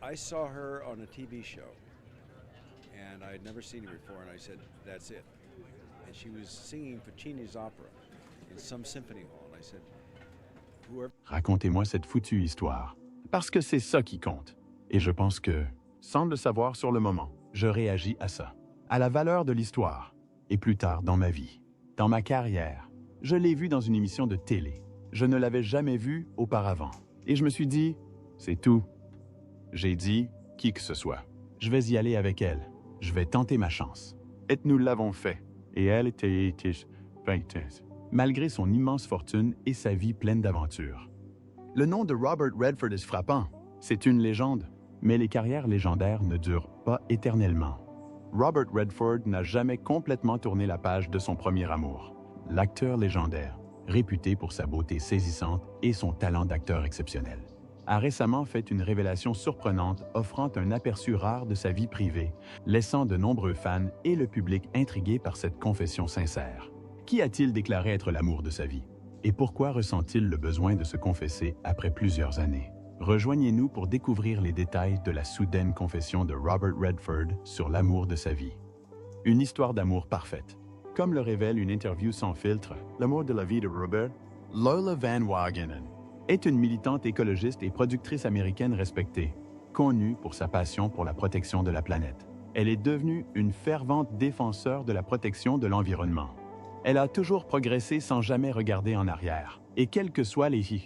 I saw her on a TV show, and I had never seen her before, and I said, "That's it." And she was singing Puccini's opera in some symphony hall, and I said, "Whoever." Racontez-moi cette foutue histoire, parce que c'est ça qui compte. Et je pense que, sans le savoir sur le moment, je réagis à ça, à la valeur de l'histoire, et plus tard dans ma vie, dans ma carrière. Je l'ai vue dans une émission de télé. Je ne l'avais jamais vue auparavant. Et je me suis dit, c'est tout. J'ai dit, qui que ce soit, je vais y aller avec elle. Je vais tenter ma chance. Et nous l'avons fait. Et elle était malgré son immense fortune et sa vie pleine d'aventures. Le nom de Robert Redford est frappant. C'est une légende. Mais les carrières légendaires ne durent pas éternellement. Robert Redford n'a jamais complètement tourné la page de son premier amour. L'acteur légendaire, réputé pour sa beauté saisissante et son talent d'acteur exceptionnel, a récemment fait une révélation surprenante offrant un aperçu rare de sa vie privée, laissant de nombreux fans et le public intrigués par cette confession sincère. Qui a-t-il déclaré être l'amour de sa vie? Et pourquoi ressent-il le besoin de se confesser après plusieurs années? Rejoignez-nous pour découvrir les détails de la soudaine confession de Robert Redford sur l'amour de sa vie. Une histoire d'amour parfaite. Comme le révèle une interview sans filtre, l'amour de la vie de Robert, Lola Van Wagenen est une militante écologiste et productrice américaine respectée, connue pour sa passion pour la protection de la planète. Elle est devenue une fervente défenseur de la protection de l'environnement. Elle a toujours progressé sans jamais regarder en arrière, et quelles que soient les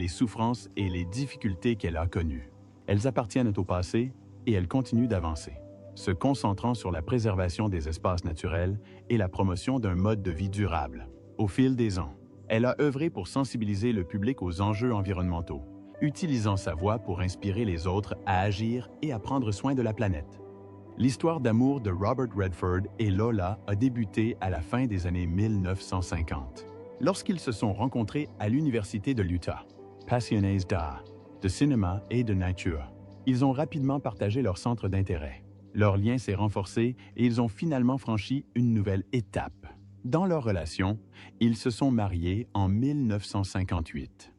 souffrances et les difficultés qu'elle a connues. Elles appartiennent au passé et elle continue d'avancer, se concentrant sur la préservation des espaces naturels et la promotion d'un mode de vie durable. Au fil des ans, elle a œuvré pour sensibiliser le public aux enjeux environnementaux, utilisant sa voix pour inspirer les autres à agir et à prendre soin de la planète. L'histoire d'amour de Robert Redford et Lola a débuté à la fin des années 1950, lorsqu'ils se sont rencontrés à l'Université de l'Utah, passionnés d'art, de cinéma et de nature. Ils ont rapidement partagé leur centre d'intérêt. Leur lien s'est renforcé et ils ont finalement franchi une nouvelle étape. Dans leur relation, ils se sont mariés en 1958.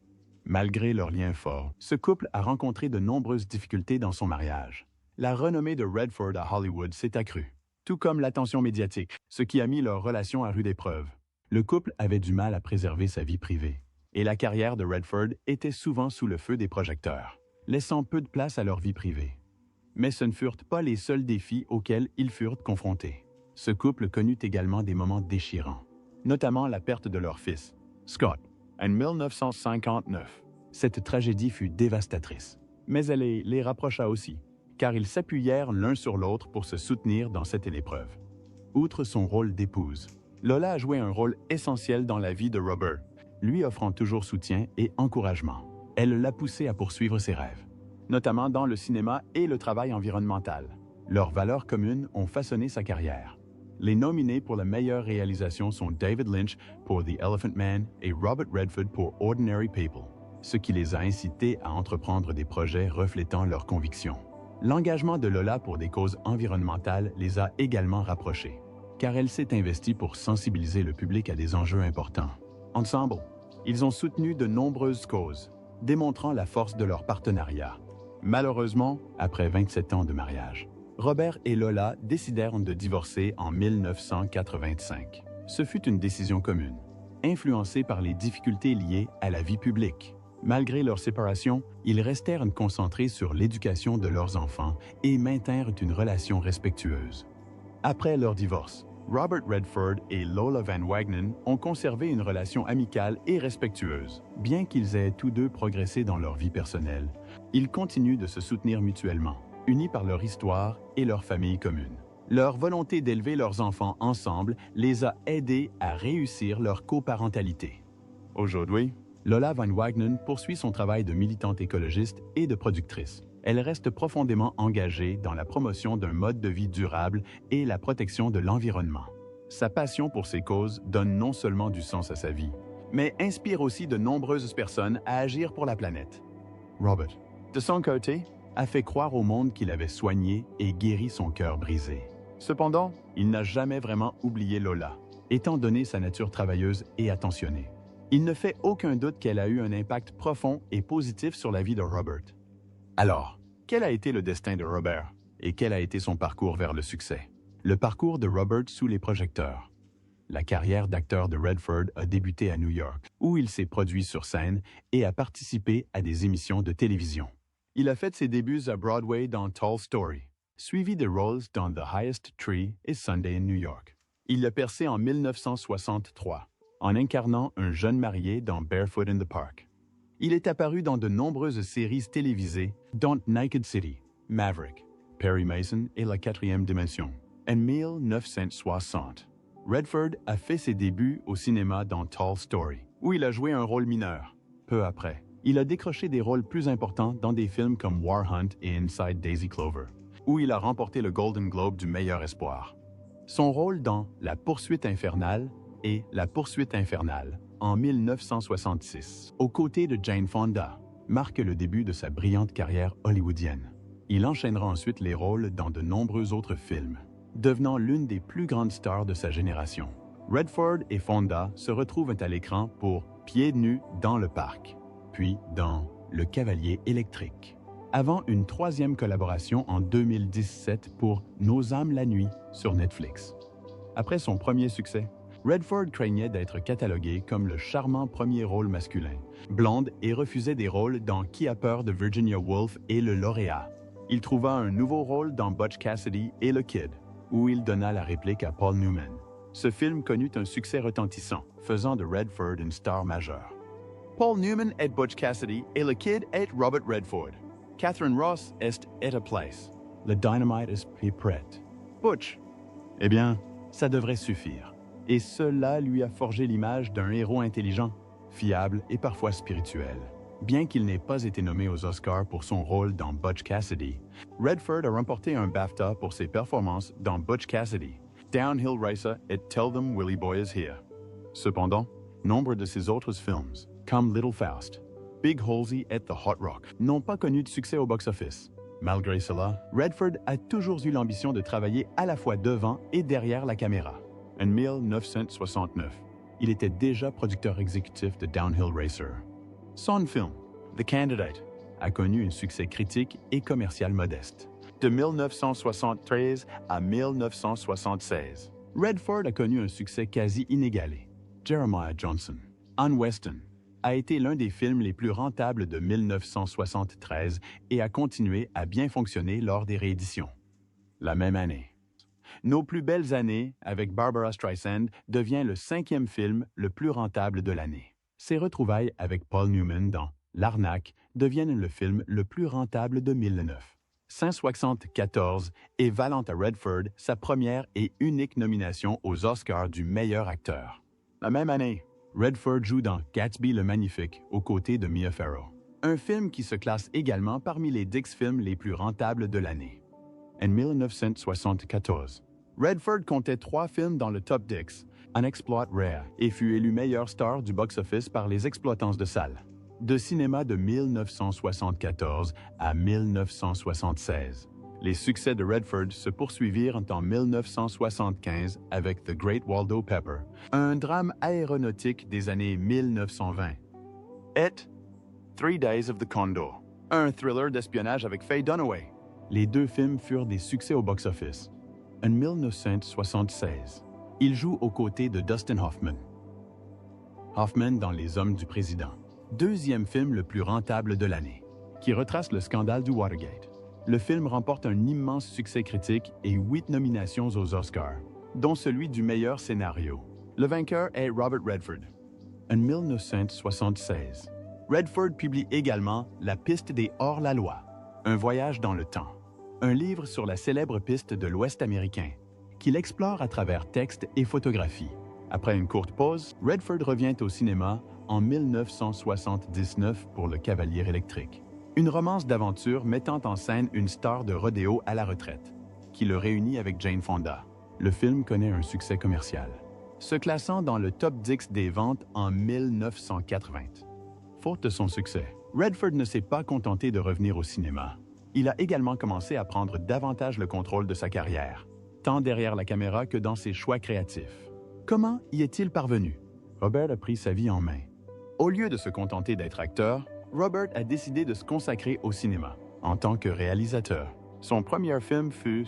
Malgré leur lien fort, ce couple a rencontré de nombreuses difficultés dans son mariage. La renommée de Redford à Hollywood s'est accrue, tout comme l'attention médiatique, ce qui a mis leur relation à rude épreuve. Le couple avait du mal à préserver sa vie privée, et la carrière de Redford était souvent sous le feu des projecteurs, laissant peu de place à leur vie privée. Mais ce ne furent pas les seuls défis auxquels ils furent confrontés. Ce couple connut également des moments déchirants, notamment la perte de leur fils, Scott, en 1959. Cette tragédie fut dévastatrice, mais elle les rapprocha aussi, car ils s'appuyèrent l'un sur l'autre pour se soutenir dans cette épreuve. Outre son rôle d'épouse, Lola a joué un rôle essentiel dans la vie de Robert, lui offrant toujours soutien et encouragement. Elle l'a poussé à poursuivre ses rêves, notamment dans le cinéma et le travail environnemental. Leurs valeurs communes ont façonné sa carrière. Les nominés pour la meilleure réalisation sont David Lynch pour The Elephant Man et Robert Redford pour Ordinary People, ce qui les a incités à entreprendre des projets reflétant leurs convictions. L'engagement de Lola pour des causes environnementales les a également rapprochés, car elle s'est investie pour sensibiliser le public à des enjeux importants. Ensemble, ils ont soutenu de nombreuses causes, démontrant la force de leur partenariat. Malheureusement, après 27 ans de mariage, Robert et Lola décidèrent de divorcer en 1985. Ce fut une décision commune, influencée par les difficultés liées à la vie publique. Malgré leur séparation, ils restèrent concentrés sur l'éducation de leurs enfants et maintinrent une relation respectueuse. Après leur divorce, Robert Redford et Lola Van Wagenen ont conservé une relation amicale et respectueuse. Bien qu'ils aient tous deux progressé dans leur vie personnelle, ils continuent de se soutenir mutuellement, unis par leur histoire et leur famille commune. Leur volonté d'élever leurs enfants ensemble les a aidés à réussir leur coparentalité. Aujourd'hui, Lola Van Wagenen poursuit son travail de militante écologiste et de productrice. Elle reste profondément engagée dans la promotion d'un mode de vie durable et la protection de l'environnement. Sa passion pour ces causes donne non seulement du sens à sa vie, mais inspire aussi de nombreuses personnes à agir pour la planète. Robert, de son côté, a fait croire au monde qu'il avait soigné et guéri son cœur brisé. Cependant, il n'a jamais vraiment oublié Lola, étant donné sa nature travailleuse et attentionnée. Il ne fait aucun doute qu'elle a eu un impact profond et positif sur la vie de Robert. Alors, Quel a été le destin de Robert et quel a été son parcours vers le succès? Le parcours de Robert sous les projecteurs. La carrière d'acteur de Redford a débuté à New York, où il s'est produit sur scène et a participé à des émissions de télévision. Il a fait ses débuts à Broadway dans Tall Story, suivi de rôles dans The Highest Tree et Sunday in New York. Il a percé en 1963, en incarnant un jeune marié dans Barefoot in the Park. Il est apparu dans de nombreuses séries télévisées, dont Naked City, Maverick, Perry Mason et La Quatrième Dimension. En 1960, Redford a fait ses débuts au cinéma dans Tall Story, où il a joué un rôle mineur. Peu après, il a décroché des rôles plus importants dans des films comme War Hunt et Inside Daisy Clover, où il a remporté le Golden Globe du meilleur espoir. Son rôle dans La Poursuite infernale et La Poursuite infernale en 1966, aux côtés de Jane Fonda, marque le début de sa brillante carrière hollywoodienne. Il enchaînera ensuite les rôles dans de nombreux autres films, devenant l'une des plus grandes stars de sa génération. Redford et Fonda se retrouvent à l'écran pour Pieds nus dans le parc, puis dans Le Cavalier électrique, avant une troisième collaboration en 2017 pour Nos âmes la nuit sur Netflix. Après son premier succès, Redford craignait d'être catalogué comme le charmant premier rôle masculin, blonde et refusait des rôles dans Qui a peur de Virginia Woolf et Le Lauréat. Il trouva un nouveau rôle dans Butch Cassidy et Le Kid, où il donna la réplique à Paul Newman. Ce film connut un succès retentissant, faisant de Redford une star majeure. Paul Newman est Butch Cassidy et Le Kid est Robert Redford. Catherine Ross est A Place. Le Dynamite est prêt. Butch. Eh bien, ça devrait suffire. Et cela lui a forgé l'image d'un héros intelligent, fiable et parfois spirituel. Bien qu'il n'ait pas été nommé aux Oscars pour son rôle dans Butch Cassidy, Redford a remporté un BAFTA pour ses performances dans Butch Cassidy, Downhill Racer et Tell Them Willie Boy Is Here. Cependant, nombre de ses autres films, comme Little Faust, Big Halsey et The Hot Rock, n'ont pas connu de succès au box-office. Malgré cela, Redford a toujours eu l'ambition de travailler à la fois devant et derrière la caméra. En 1969, il était déjà producteur exécutif de Downhill Racer. Son film, The Candidate, a connu un succès critique et commercial modeste. De 1973 à 1976, Redford a connu un succès quasi inégalé. Jeremiah Johnson, Anne Weston, a été l'un des films les plus rentables de 1973 et a continué à bien fonctionner lors des rééditions. La même année, Nos plus belles années, avec Barbara Streisand, devient le 5e film le plus rentable de l'année. Ses retrouvailles avec Paul Newman dans L'Arnaque deviennent le film le plus rentable de 2009. 174 et valant à Redford sa première et unique nomination aux Oscars du meilleur acteur. La même année, Redford joue dans Gatsby le Magnifique aux côtés de Mia Farrow, un film qui se classe également parmi les 10 films les plus rentables de l'année. En 1974, Redford comptait 3 films dans le top 10, un exploit rare, et fut élu meilleur star du box-office par les exploitants de salles. De cinéma de 1974 à 1976. Les succès de Redford se poursuivirent en 1975 avec The Great Waldo Pepper, un drame aéronautique des années 1920, et 3 Days of the Condor, un thriller d'espionnage avec Faye Dunaway. Les 2 films furent des succès au box-office. En 1976, il joue aux côtés de Dustin Hoffman. Hoffman dans Les Hommes du Président, 2e film le plus rentable de l'année, qui retrace le scandale du Watergate. Le film remporte un immense succès critique et 8 nominations aux Oscars, dont celui du meilleur scénario. Le vainqueur est Robert Redford. En 1976, Redford publie également La piste des hors-la-loi, un voyage dans le temps, un livre sur la célèbre piste de l'Ouest américain, qu'il explore à travers textes et photographies. Après une courte pause, Redford revient au cinéma en 1979 pour Le Cavalier électrique, une romance d'aventure mettant en scène une star de rodéo à la retraite, qui le réunit avec Jane Fonda. Le film connaît un succès commercial, se classant dans le top 10 des ventes en 1980. Faute de son succès, Redford ne s'est pas contenté de revenir au cinéma. Il a également commencé à prendre davantage le contrôle de sa carrière, tant derrière la caméra que dans ses choix créatifs. Comment y est-il parvenu? Robert a pris sa vie en main. Au lieu de se contenter d'être acteur, Robert a décidé de se consacrer au cinéma. en tant que réalisateur. Son premier film fut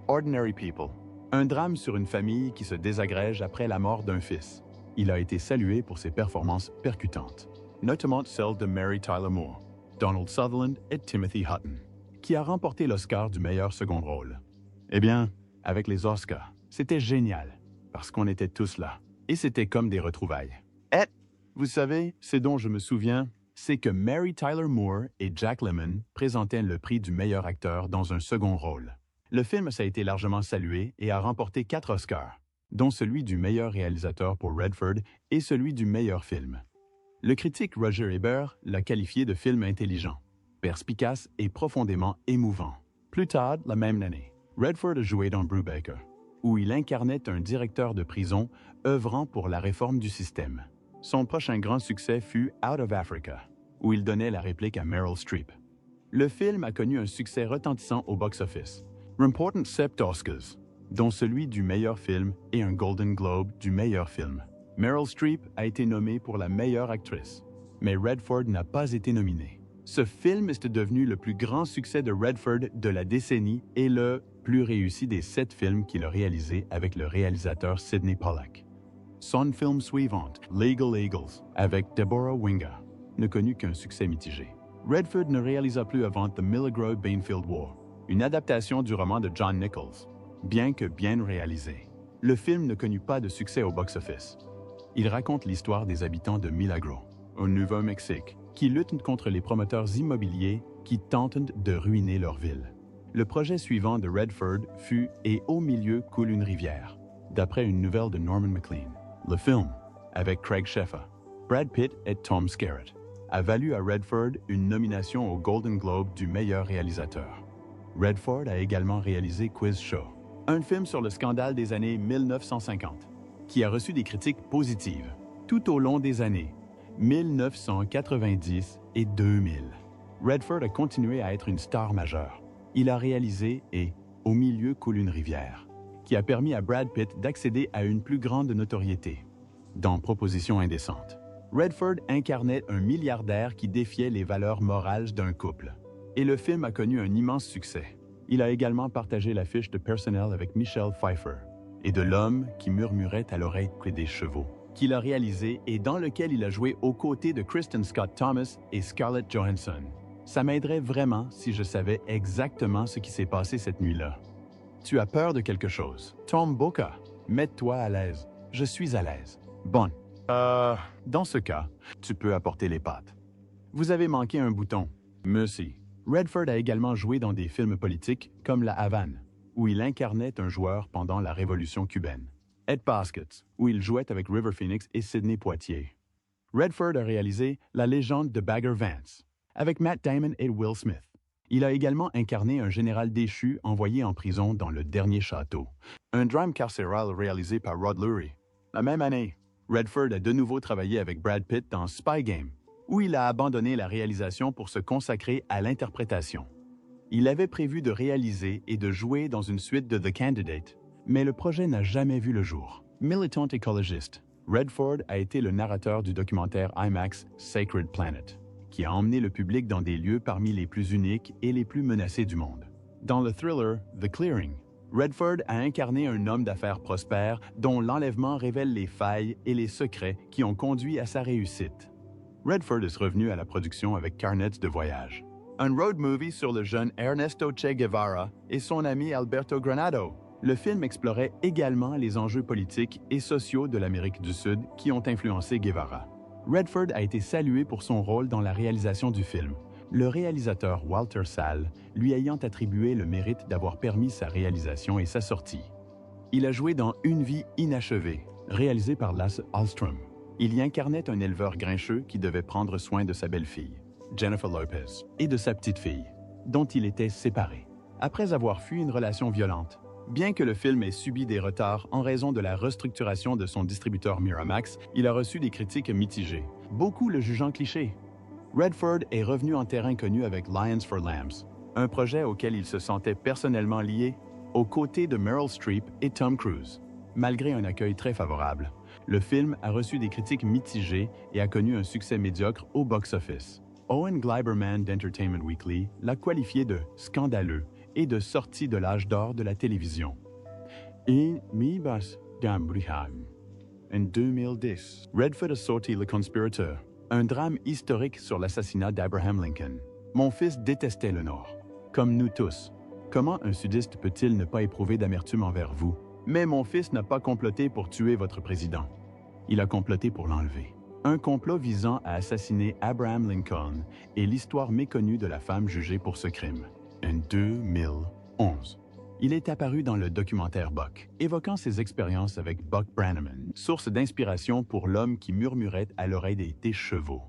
Ordinary People, un drame sur une famille qui se désagrège après la mort d'un fils. Il a été salué pour ses performances percutantes, notamment celle de Mary Tyler Moore, Donald Sutherland et Timothy Hutton, qui a remporté l'Oscar du meilleur second rôle. Eh bien, avec les Oscars, c'était génial, parce qu'on était tous là, et c'était comme des retrouvailles. Et, vous savez, ce dont je me souviens, c'est que Mary Tyler Moore et Jack Lemmon présentaient le prix du meilleur acteur dans un second rôle. Le film a été largement salué et a remporté 4 Oscars, dont celui du meilleur réalisateur pour Redford et celui du meilleur film. Le critique Roger Ebert l'a qualifié de film intelligent, perspicace et profondément émouvant. Plus tard, la même année, Redford a joué dans Brubaker, où il incarnait un directeur de prison œuvrant pour la réforme du système. Son prochain grand succès fut Out of Africa, où il donnait la réplique à Meryl Streep. Le film a connu un succès retentissant au box-office, remportant 7 Oscars, dont celui du meilleur film et un Golden Globe du meilleur film. Meryl Streep a été nommée pour la meilleure actrice, mais Redford n'a pas été nominé. Ce film est devenu le plus grand succès de Redford de la décennie et le plus réussi des 7 films qu'il a réalisés avec le réalisateur Sidney Pollack. Son film suivant, Legal Eagles, avec Deborah Winger, ne connut qu'un succès mitigé. Redford ne réalisa plus avant The Milligro-Bainfield War, une adaptation du roman de John Nichols, bien que bien réalisé. Le film ne connut pas de succès au box-office. Il raconte l'histoire des habitants de Milagro, au Nouveau-Mexique, qui luttent contre les promoteurs immobiliers qui tentent de ruiner leur ville. Le projet suivant de Redford fut « Et au milieu coule une rivière », d'après une nouvelle de Norman Maclean. Le film, avec Craig Sheffer, Brad Pitt et Tom Skerritt, a valu à Redford une nomination au Golden Globe du meilleur réalisateur. Redford a également réalisé Quiz Show, un film sur le scandale des années 1950, qui a reçu des critiques positives tout au long des années 1990 et 2000. Redford a continué à être une star majeure. Il a réalisé et Au milieu coule une rivière, qui a permis à Brad Pitt d'accéder à une plus grande notoriété. Dans Proposition indécente, Redford incarnait un milliardaire qui défiait les valeurs morales d'un couple. Et le film a connu un immense succès. Il a également partagé l'affiche de Personnel avec Michelle Pfeiffer et de L'homme qui murmurait à l'oreille près des chevaux, qu'il a réalisé et dans lequel il a joué aux côtés de Kristen Scott Thomas et Scarlett Johansson. Ça m'aiderait vraiment si je savais exactement ce qui s'est passé cette nuit-là. Tu as peur de quelque chose? Tom Boca, mets-toi à l'aise. Je suis à l'aise. Bon. Dans ce cas, tu peux apporter les pâtes. Vous avez manqué un bouton. Merci. Redford a également joué dans des films politiques comme La Havane, où il incarnait un joueur pendant la Révolution cubaine. Ed Baskets, où il jouait avec River Phoenix et Sidney Poitier. Redford a réalisé La légende de Bagger Vance, avec Matt Damon et Will Smith. Il a également incarné un général déchu envoyé en prison dans Le Dernier Château, un drame carcéral réalisé par Rod Lurie. La même année, Redford a de nouveau travaillé avec Brad Pitt dans Spy Game, où il a abandonné la réalisation pour se consacrer à l'interprétation. Il avait prévu de réaliser et de jouer dans une suite de The Candidate, mais le projet n'a jamais vu le jour. Militant écologiste, Redford a été le narrateur du documentaire IMAX Sacred Planet, qui a emmené le public dans des lieux parmi les plus uniques et les plus menacés du monde. Dans le thriller The Clearing, Redford a incarné un homme d'affaires prospère dont l'enlèvement révèle les failles et les secrets qui ont conduit à sa réussite. Redford est revenu à la production avec Carnets de voyage, un road movie sur le jeune Ernesto Che Guevara et son ami Alberto Granado. Le film explorait également les enjeux politiques et sociaux de l'Amérique du Sud qui ont influencé Guevara. Redford a été salué pour son rôle dans la réalisation du film, le réalisateur Walter Sall lui ayant attribué le mérite d'avoir permis sa réalisation et sa sortie. Il a joué dans Une vie inachevée, réalisé par Lasse Hallström. Il y incarnait un éleveur grincheux qui devait prendre soin de sa belle-fille, Jennifer Lopez, et de sa petite-fille, dont il était séparé, après avoir fui une relation violente. Bien que le film ait subi des retards en raison de la restructuration de son distributeur Miramax, il a reçu des critiques mitigées, beaucoup le jugeant cliché. Redford est revenu en terrain connu avec Lions for Lambs, un projet auquel il se sentait personnellement lié, aux côtés de Meryl Streep et Tom Cruise. Malgré un accueil très favorable, le film a reçu des critiques mitigées et a connu un succès médiocre au box-office. Owen Gleiberman d'Entertainment Weekly l'a qualifié de scandaleux et de sortie de l'âge d'or de la télévision. Et Mibas Gambriham. En 2010, Redford a sorti Le Conspirateur, un drame historique sur l'assassinat d'Abraham Lincoln. Mon fils détestait le Nord. Comme nous tous. Comment un sudiste peut-il ne pas éprouver d'amertume envers vous? Mais mon fils n'a pas comploté pour tuer votre président. Il a comploté pour l'enlever. Un complot visant à assassiner Abraham Lincoln est l'histoire méconnue de la femme jugée pour ce crime. En 2011, il est apparu dans le documentaire Buck, évoquant ses expériences avec Buck Brannaman, source d'inspiration pour l'homme qui murmurait à l'oreille des chevaux.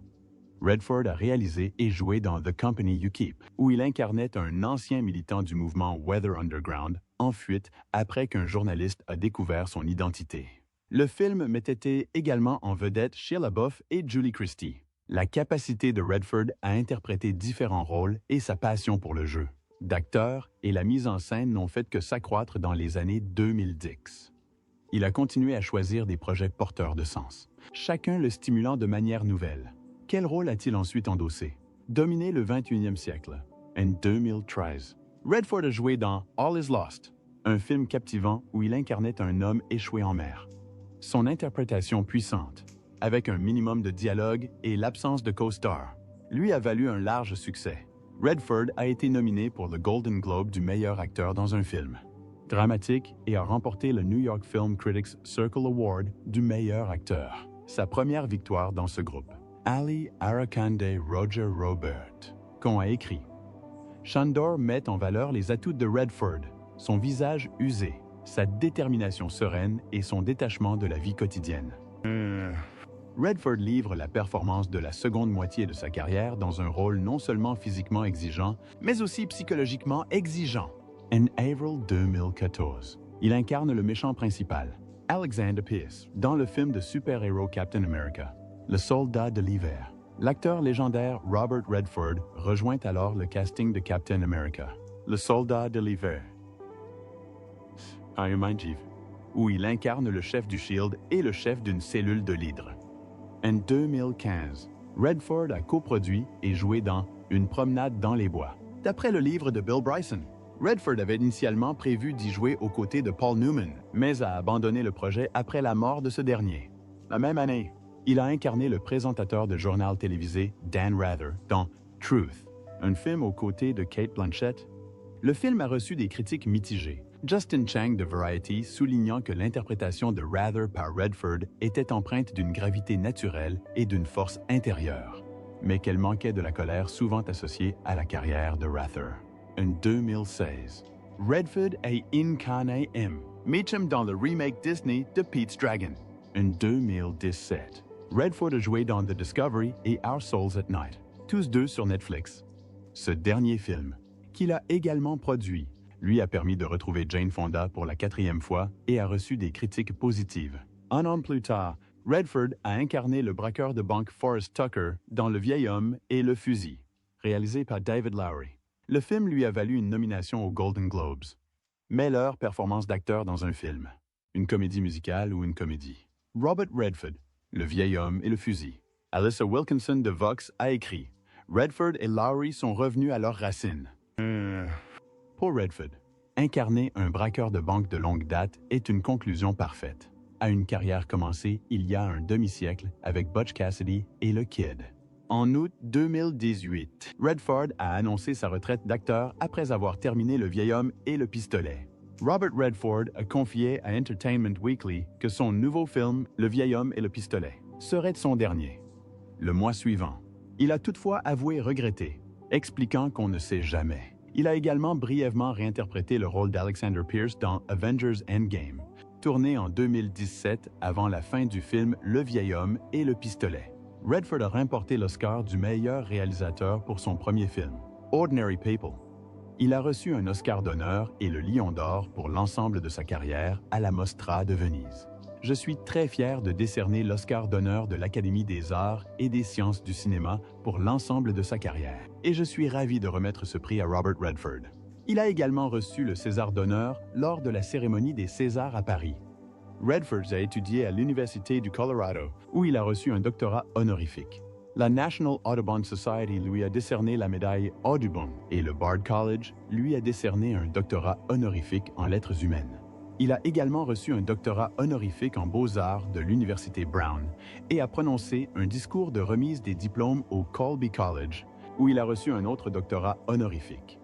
Redford a réalisé et joué dans The Company You Keep, où il incarnait un ancien militant du mouvement Weather Underground, en fuite après qu'un journaliste a découvert son identité. Le film mettait également en vedette Shia LaBeouf et Julie Christie. La capacité de Redford à interpréter différents rôles et sa passion pour le jeu d'acteur et la mise en scène n'ont fait que s'accroître dans les années 2010. Il a continué à choisir des projets porteurs de sens, chacun le stimulant de manière nouvelle. Quel rôle a-t-il ensuite endossé? Dominer le 21e siècle. En 2013, Redford a joué dans All Is Lost, un film captivant où il incarnait un homme échoué en mer. Son interprétation puissante, avec un minimum de dialogue et l'absence de co-star, lui a valu un large succès. Redford a été nominé pour le Golden Globe du meilleur acteur dans un film dramatique et a remporté le New York Film Critics Circle Award du meilleur acteur, sa première victoire dans ce groupe. Ali Arakande Roger Robert, qu'on a écrit. Shandor met en valeur les atouts de Redford, son visage usé, sa détermination sereine et son détachement de la vie quotidienne. Redford livre la performance de la seconde moitié de sa carrière dans un rôle non seulement physiquement exigeant, mais aussi psychologiquement exigeant. En avril 2014, il incarne le méchant principal, Alexander Pierce, dans le film de super-héros Captain America, Le Soldat de l'hiver. L'acteur légendaire Robert Redford rejoint alors le casting de Captain America, Le Soldat de l'hiver, où il incarne le chef du SHIELD et le chef d'une cellule de l'Hydre. En 2015, Redford a coproduit et joué dans Une promenade dans les bois. D'après le livre de Bill Bryson, Redford avait initialement prévu d'y jouer aux côtés de Paul Newman, mais a abandonné le projet après la mort de ce dernier. La même année, il a incarné le présentateur de journal télévisé Dan Rather dans Truth, un film aux côtés de Cate Blanchett. Le film a reçu des critiques mitigées. Justin Chang de Variety soulignant que l'interprétation de Rather par Redford était empreinte d'une gravité naturelle et d'une force intérieure, mais qu'elle manquait de la colère souvent associée à la carrière de Rather. En 2016, Redford est incarné Meacham dans le remake Disney de Pete's Dragon. En 2017, Redford a joué dans The Discovery et Our Souls at Night, tous deux sur Netflix. Ce dernier film, qu'il a également produit, lui a permis de retrouver Jane Fonda pour la 4e fois et a reçu des critiques positives. Un an plus tard, Redford a incarné le braqueur de banque Forrest Tucker dans Le vieil homme et le fusil, réalisé par David Lowery. Le film lui a valu une nomination aux Golden Globes. Meilleure performance d'acteur dans un film, une comédie musicale ou une comédie. Robert Redford, Le vieil homme et le fusil. Alyssa Wilkinson de Vox a écrit « Redford et Lowery sont revenus à leurs racines ». Pour Redford, incarner un braqueur de banque de longue date est une conclusion parfaite à une carrière commencée il y a un demi-siècle avec Butch Cassidy et Le Kid. En août 2018, Redford a annoncé sa retraite d'acteur après avoir terminé Le vieil homme et le pistolet. Robert Redford a confié à Entertainment Weekly que son nouveau film, Le vieil homme et le pistolet, serait son dernier. Le mois suivant, il a toutefois avoué regretter, expliquant qu'on ne sait jamais. Il a également brièvement réinterprété le rôle d'Alexander Pierce dans Avengers Endgame, tourné en 2017 avant la fin du film Le vieil homme et le pistolet. Redford a remporté l'Oscar du meilleur réalisateur pour son premier film, Ordinary People. Il a reçu un Oscar d'honneur et le Lion d'or pour l'ensemble de sa carrière à la Mostra de Venise. Je suis très fier de décerner l'Oscar d'honneur de l'Académie des arts et des sciences du cinéma pour l'ensemble de sa carrière. Et je suis ravi de remettre ce prix à Robert Redford. Il a également reçu le César d'honneur lors de la cérémonie des Césars à Paris. Redford a étudié à l'Université du Colorado, où il a reçu un doctorat honorifique. La National Audubon Society lui a décerné la médaille Audubon et le Bard College lui a décerné un doctorat honorifique en lettres humaines. Il a également reçu un doctorat honorifique en beaux-arts de l'Université Brown et a prononcé un discours de remise des diplômes au Colby College, où il a reçu un autre doctorat honorifique.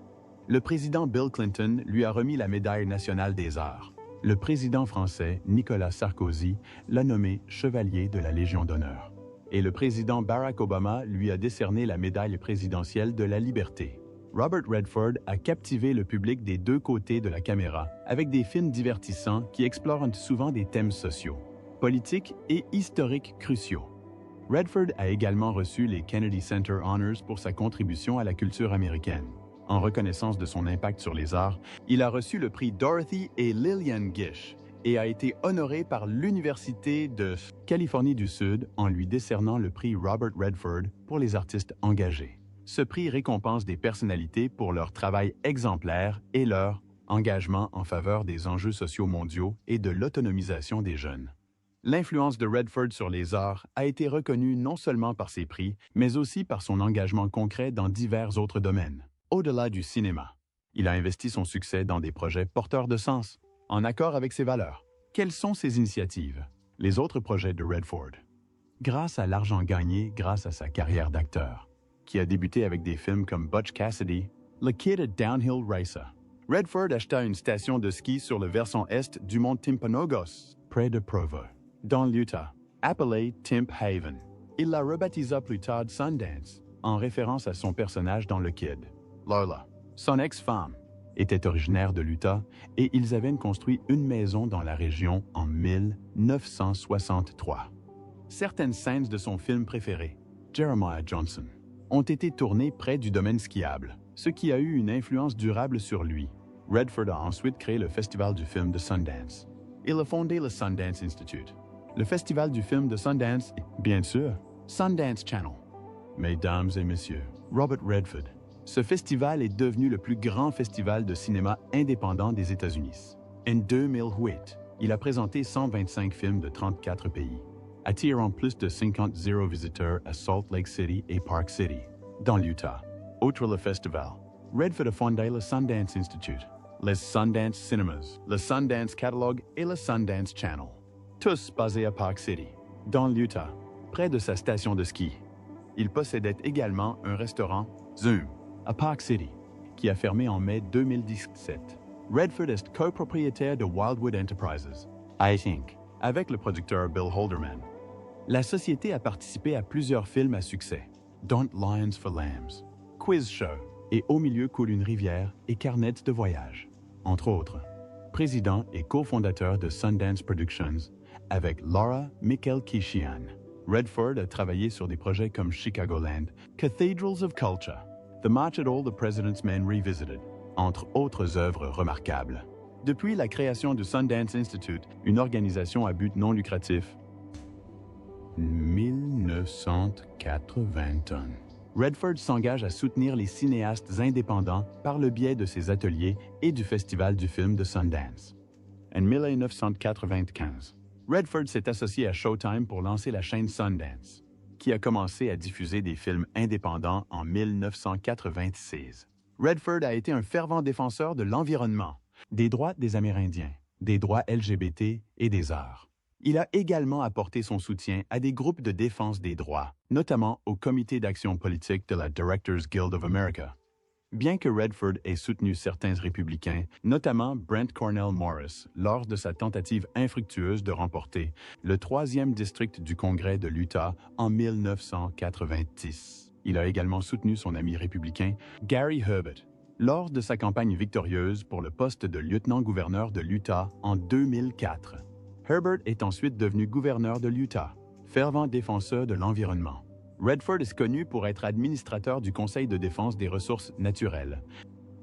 Le président Bill Clinton lui a remis la médaille nationale des arts. Le président français Nicolas Sarkozy l'a nommé chevalier de la Légion d'honneur. Et le président Barack Obama lui a décerné la médaille présidentielle de la liberté. Robert Redford a captivé le public des deux côtés de la caméra avec des films divertissants qui explorent souvent des thèmes sociaux, politiques et historiques cruciaux. Redford a également reçu les Kennedy Center Honors pour sa contribution à la culture américaine. En reconnaissance de son impact sur les arts, il a reçu le prix Dorothy et Lillian Gish et a été honoré par l'Université de Californie du Sud en lui décernant le prix Robert Redford pour les artistes engagés. Ce prix récompense des personnalités pour leur travail exemplaire et leur engagement en faveur des enjeux sociaux mondiaux et de l'autonomisation des jeunes. L'influence de Redford sur les arts a été reconnue non seulement par ses prix, mais aussi par son engagement concret dans divers autres domaines. Au-delà du cinéma, il a investi son succès dans des projets porteurs de sens, en accord avec ses valeurs. Quelles sont ses initiatives? Les autres projets de Redford. Grâce à l'argent gagné grâce à sa carrière d'acteur, qui a débuté avec des films comme Butch Cassidy, Le Kid a Downhill Racer, Redford acheta une station de ski sur le versant est du mont Timpanogos, près de Provo, dans l'Utah, appelée Timp Haven. Il la rebaptisa plus tard Sundance, en référence à son personnage dans Le Kid. Lola, son ex-femme, était originaire de l'Utah et ils avaient construit une maison dans la région en 1963. Certaines scènes de son film préféré, Jeremiah Johnson, ont été tournées près du domaine skiable, ce qui a eu une influence durable sur lui. Redford a ensuite créé le Festival du film de Sundance. Il a fondé le Sundance Institute. Le Festival du film de Sundance et, bien sûr, Sundance Channel. Mesdames et messieurs, Robert Redford. Ce festival est devenu le plus grand festival de cinéma indépendant des États-Unis. En 2008, il a présenté 125 films de 34 pays, attirant plus de 50 visiteurs à Salt Lake City et Park City, dans l'Utah. Outre le festival, Redford a fondé le Sundance Institute, les Sundance Cinemas, le Sundance Catalog et le Sundance Channel, tous basés à Park City, dans l'Utah, près de sa station de ski. Il possédait également un restaurant, Zoom, à Park City, qui a fermé en mai 2017. Redford est copropriétaire de Wildwood Enterprises, Inc., avec le producteur Bill Holderman. La société a participé à plusieurs films à succès, Don't Lions for Lambs, Quiz Show et Au milieu coule une rivière et Carnet de voyage, entre autres. Président et cofondateur de Sundance Productions avec Laura Mikhail-Kishian. Redford a travaillé sur des projets comme Chicagoland, Cathedrals of Culture, The March at All the President's Men Revisited, entre autres œuvres remarquables. Depuis la création du Sundance Institute, une organisation à but non lucratif, 1980. Redford s'engage à soutenir les cinéastes indépendants par le biais de ses ateliers et du Festival du film de Sundance. En 1995, Redford s'est associé à Showtime pour lancer la chaîne Sundance, qui a commencé à diffuser des films indépendants en 1996. Redford a été un fervent défenseur de l'environnement, des droits des Amérindiens, des droits LGBT et des arts. Il a également apporté son soutien à des groupes de défense des droits, notamment au Comité d'action politique de la Directors Guild of America. Bien que Redford ait soutenu certains républicains, notamment Brent Cornell Morris, lors de sa tentative infructueuse de remporter le 3e district du Congrès de l'Utah en 1990. Il a également soutenu son ami républicain Gary Herbert lors de sa campagne victorieuse pour le poste de lieutenant-gouverneur de l'Utah en 2004. Herbert est ensuite devenu gouverneur de l'Utah, fervent défenseur de l'environnement. Redford est connu pour être administrateur du Conseil de défense des ressources naturelles.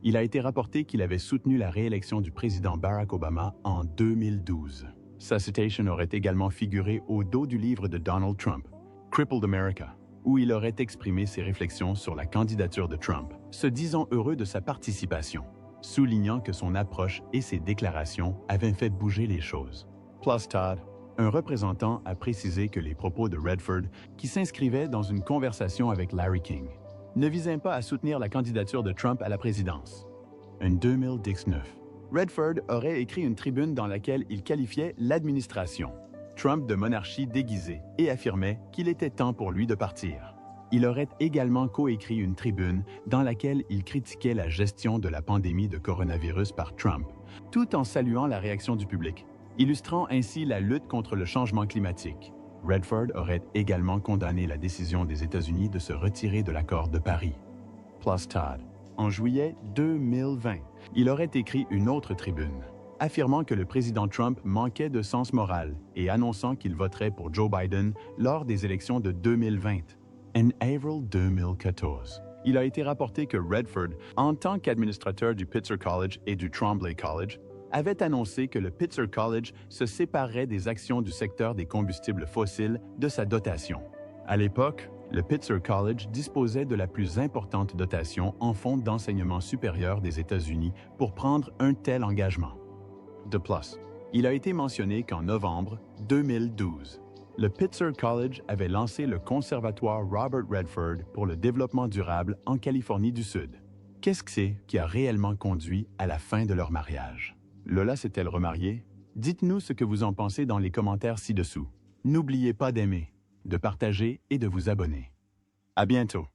Il a été rapporté qu'il avait soutenu la réélection du président Barack Obama en 2012. Sa citation aurait également figuré au dos du livre de Donald Trump, Crippled America, où il aurait exprimé ses réflexions sur la candidature de Trump, se disant heureux de sa participation, soulignant que son approche et ses déclarations avaient fait bouger les choses. Plus tard, Un représentant a précisé que les propos de Redford, qui s'inscrivaient dans une conversation avec Larry King, ne visaient pas à soutenir la candidature de Trump à la présidence. En 2019, Redford aurait écrit une tribune dans laquelle il qualifiait l'administration Trump de monarchie déguisée et affirmait qu'il était temps pour lui de partir. Il aurait également coécrit une tribune dans laquelle il critiquait la gestion de la pandémie de coronavirus par Trump, tout en saluant la réaction du public, illustrant ainsi la lutte contre le changement climatique. Redford aurait également condamné la décision des États-Unis de se retirer de l'accord de Paris. Plus Todd. En juillet 2020, il aurait écrit une autre tribune, affirmant que le président Trump manquait de sens moral et annonçant qu'il voterait pour Joe Biden lors des élections de 2020. En avril 2014, il a été rapporté que Redford, en tant qu'administrateur du Pitzer College et du Trombley College, avait annoncé que le Pitzer College se séparerait des actions du secteur des combustibles fossiles de sa dotation. À l'époque, le Pitzer College disposait de la plus importante dotation en fonds d'enseignement supérieur des États-Unis pour prendre un tel engagement. De plus, il a été mentionné qu'en novembre 2012, le Pitzer College avait lancé le Conservatoire Robert Redford pour le développement durable en Californie du Sud. Qu'est-ce que c'est qui a réellement conduit à la fin de leur mariage? Lola s'est-elle remariée? Dites-nous ce que vous en pensez dans les commentaires ci-dessous. N'oubliez pas d'aimer, de partager et de vous abonner. À bientôt!